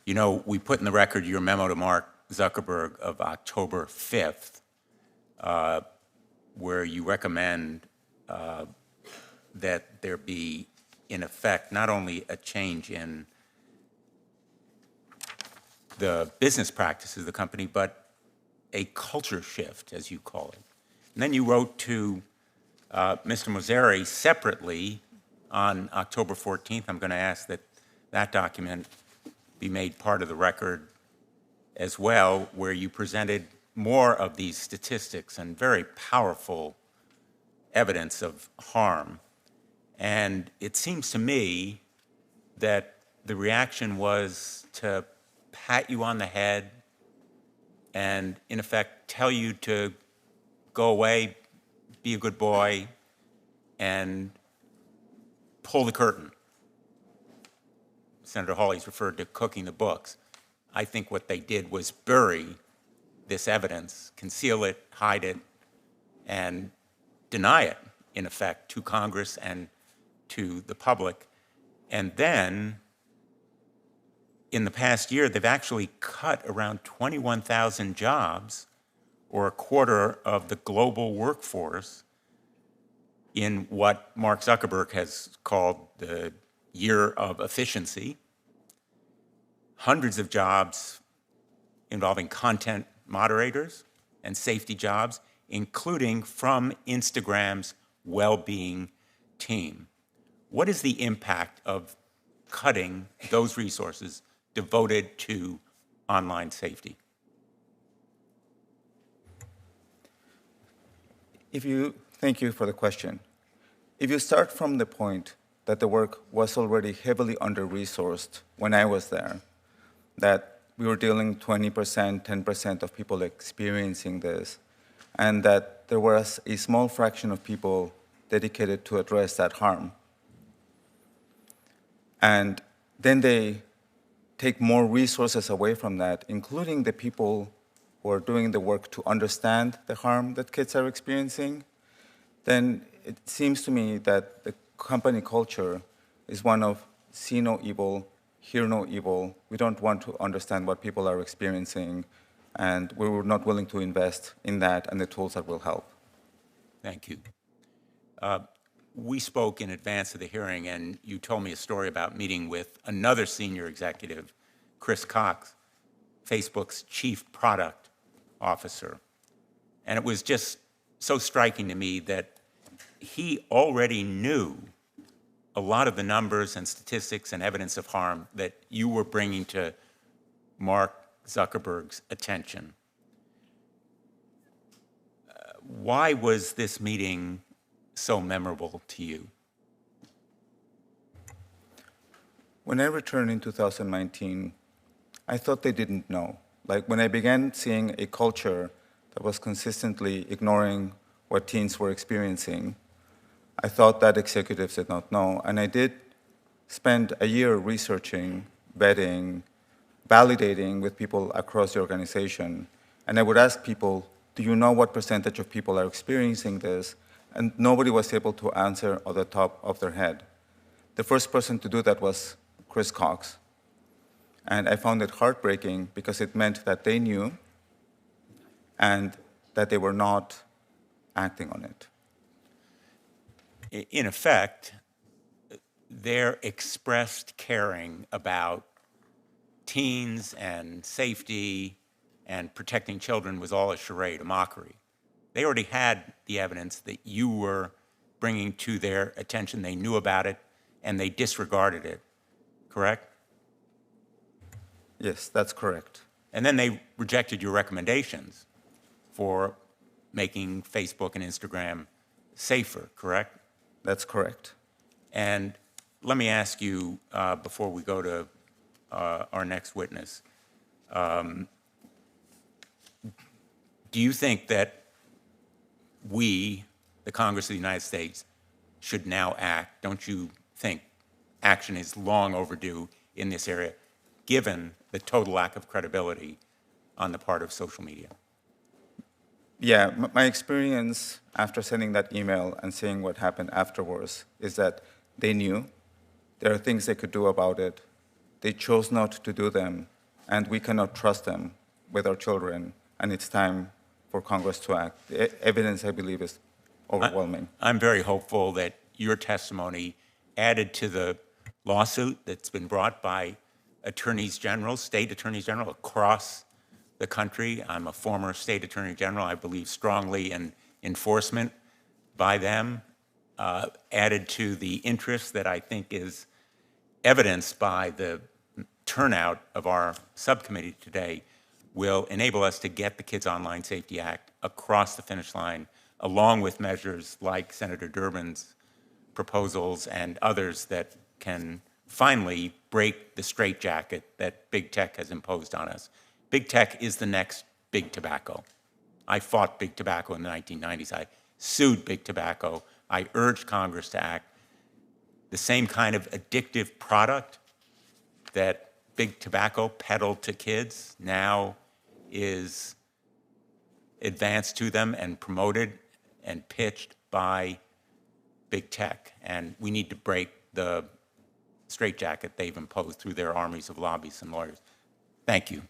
You know, we put in the record your memo to Mark Zuckerberg of October 5th, where you recommend that there be, in effect, not only a change in the business practices of the company, but a culture shift, as you call it. And then you wrote to Mr. Mosseri separately on October 14th. I'm going to ask that that document be made part of the record as well, where you presented more of these statistics and very powerful evidence of harm. And it seems to me that the reaction was to pat you on the head and, in effect, tell you to go away, be a good boy, and pull the curtain. Senator Hawley's referred to cooking the books. I think what they did was bury this evidence, conceal it, hide it, and deny it, in effect, to Congress and to the public. And then, in the past year, they've actually cut around 21,000 jobs, or a quarter of the global workforce, in what Mark Zuckerberg has called the year of efficiency. Hundreds of jobs involving content moderators and safety jobs, including from Instagram's well-being team. What is the impact of cutting those resources devoted to online safety? Thank you for the question. If you start from the point that the work was already heavily under-resourced when I was there, that we were dealing 20%, 10% of people experiencing this, and that there was a small fraction of people dedicated to address that harm. And then they take more resources away from that, including the people who are doing the work to understand the harm that kids are experiencing, then it seems to me that the company culture is one of see no evil, hear no evil. We don't want to understand what people are experiencing, and we were not willing to invest in that and the tools that will help. Thank you. We spoke in advance of the hearing, and you told me a story about meeting with another senior executive, Chris Cox, Facebook's chief product officer. And it was just so striking to me that he already knew a lot of the numbers and statistics and evidence of harm that you were bringing to Mark Zuckerberg's attention. Why was this meeting so memorable to you? When I returned in 2019, I thought they didn't know. Like when I began seeing a culture that was consistently ignoring what teens were experiencing, I thought that executives did not know. And I did spend a year researching, vetting, validating with people across the organization. And I would ask people, do you know what percentage of people are experiencing this? And nobody was able to answer on the top of their head. The first person to do that was Chris Cox. And I found it heartbreaking because it meant that they knew and that they were not acting on it. In effect, their expressed caring about teens and safety and protecting children was all a charade, a mockery. They already had the evidence that you were bringing to their attention. They knew about it, and they disregarded it, correct? Yes, that's correct. And then they rejected your recommendations for making Facebook and Instagram safer, correct? That's correct. And let me ask you, before we go to our next witness, do you think that we, the Congress of the United States, should now act? Don't you think action is long overdue in this area, given the total lack of credibility on the part of social media? Yeah, my experience after sending that email and seeing what happened afterwards is that they knew there are things they could do about it. They chose not to do them and we cannot trust them with our children, and it's time for Congress to act. The evidence, I believe, is overwhelming. I'm very hopeful that your testimony added to the lawsuit that's been brought by attorneys general, state attorneys general across the country. I'm a former state attorney general. I believe strongly in enforcement by them, added to the interest that I think is evidenced by the turnout of our subcommittee today, will enable us to get the Kids Online Safety Act across the finish line, along with measures like Senator Durbin's proposals and others that can finally break the straitjacket that big tech has imposed on us. Big tech is the next big tobacco. I fought big tobacco in the 1990s. I sued big tobacco. I urged Congress to act. The same kind of addictive product that big tobacco peddled to kids now is advanced to them and promoted and pitched by big tech. And we need to break the straitjacket they've imposed through their armies of lobbyists and lawyers. Thank you.